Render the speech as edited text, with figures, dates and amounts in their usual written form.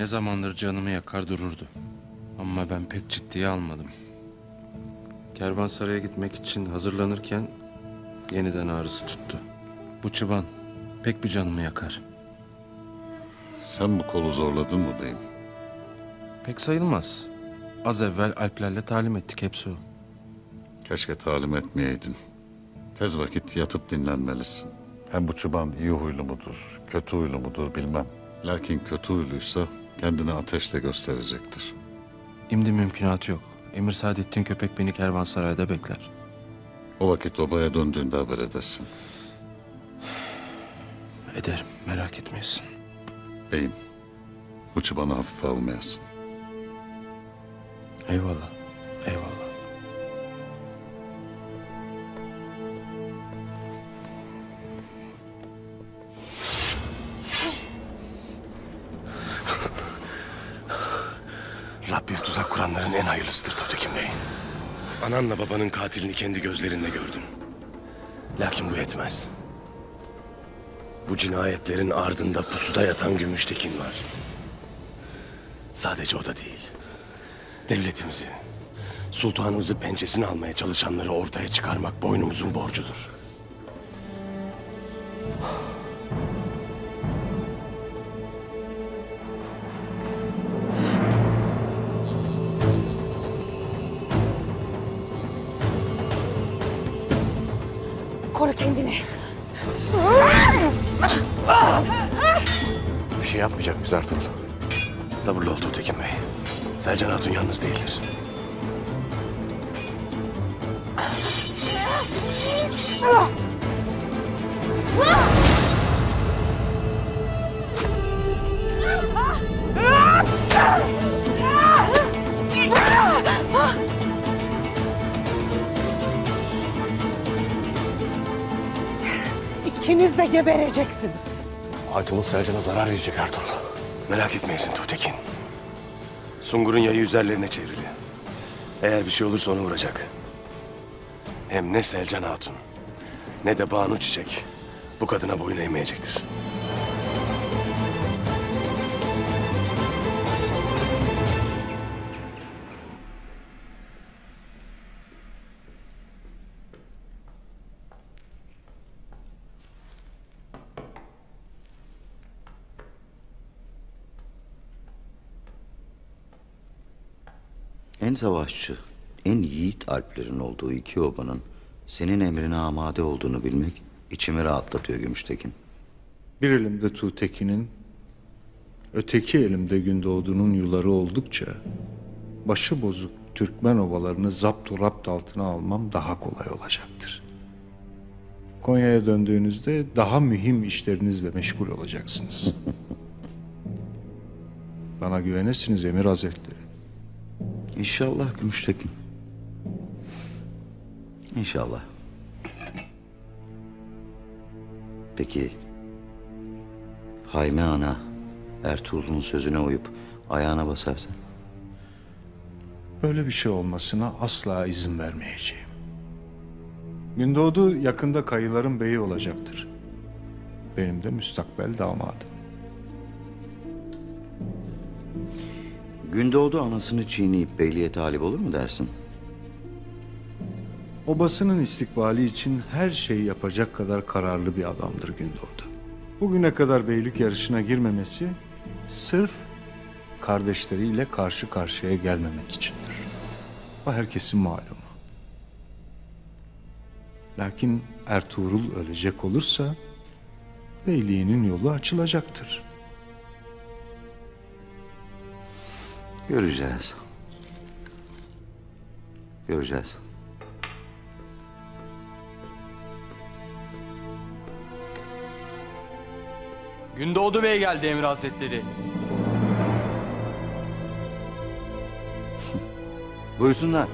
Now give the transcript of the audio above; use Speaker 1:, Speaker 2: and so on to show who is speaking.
Speaker 1: Ne zamandır canımı yakar dururdu. Ama ben pek ciddiye almadım. Kervansaray'a gitmek için hazırlanırken yeniden ağrısı tuttu. Bu çıban pek bir canımı yakar.
Speaker 2: Sen bu kolu zorladın mı beyim?
Speaker 1: Pek sayılmaz. Az evvel Alplerle talim ettik, hepsi o.
Speaker 2: Keşke talim etmeyeydin. Tez vakit yatıp dinlenmelisin. Hem bu çoban iyi huylu mudur, kötü huylu mudur bilmem. Lakin kötü huyluysa kendini ateşle gösterecektir.
Speaker 1: İmdi mümkünatı yok. Emir Saadettin köpek beni Kervansaray'da bekler.
Speaker 2: O vakit obaya döndüğünde haber edersin.
Speaker 1: Ederim, merak etmeyesin.
Speaker 2: Beyim, bu çıbanı hafife almayasın.
Speaker 1: Eyvallah, eyvallah.
Speaker 3: Rabbim tuzak kuranların en hayırlısıdır Tuğtekin Bey. Ananla babanın katilini kendi gözlerinle gördün. Lakin bu yetmez. Bu cinayetlerin ardında pusuda yatan Gümüştekin var. Sadece o da değil. Devletimizi, sultanımızı pençesine almaya çalışanları ortaya çıkarmak boynumuzun borcudur.
Speaker 4: Koru kendini.
Speaker 3: Bir şey yapmayacak biz Ertuğrul. Sabırlı ol Tuğtekin Bey. Selcan Hatun yalnız değildir.
Speaker 4: İkiniz de gebereceksiniz.
Speaker 3: Hatun'un Selcan'a zarar verecek Ertuğrul. Merak etmeyesin Tuğtekin. Sungur'un yayı üzerlerine çevrili. Eğer bir şey olursa onu vuracak. Hem ne Selcan Hatun ne de Banu Çiçek bu kadına boyun eğmeyecektir.
Speaker 5: En savaşçı, en yiğit Alplerin olduğu iki obanın senin emrine amade olduğunu bilmek içimi rahatlatıyor Gümüştekin.
Speaker 6: Bir elimde Tuğtekin'in, öteki elimde Gündoğdu'nun yuları oldukça başı bozuk Türkmen obalarını zaptu rapt altına almam daha kolay olacaktır. Konya'ya döndüğünüzde daha mühim işlerinizle meşgul olacaksınız. Bana güvenesiniz Emir Hazretleri.
Speaker 5: İnşallah Gümüştekin. İnşallah. Peki Hayme Ana Ertuğrul'un sözüne uyup ayağına basarsa?
Speaker 6: Böyle bir şey olmasına asla izin vermeyeceğim. Gündoğdu yakında kayıların beyi olacaktır. Benim de müstakbel damadım.
Speaker 5: Gündoğdu anasını çiğneyip beyliğe talip olur mu dersin?
Speaker 6: Obasının istikbali için her şeyi yapacak kadar kararlı bir adamdır Gündoğdu. Bugüne kadar beylik yarışına girmemesi sırf kardeşleriyle karşı karşıya gelmemek içindir. Bu herkesin malumu. Lakin Ertuğrul ölecek olursa beyliğinin yolu açılacaktır.
Speaker 5: Göreceğiz. Göreceğiz.
Speaker 7: Gündoğdu Bey geldi Emir Hazretleri.
Speaker 5: Buyursunlar.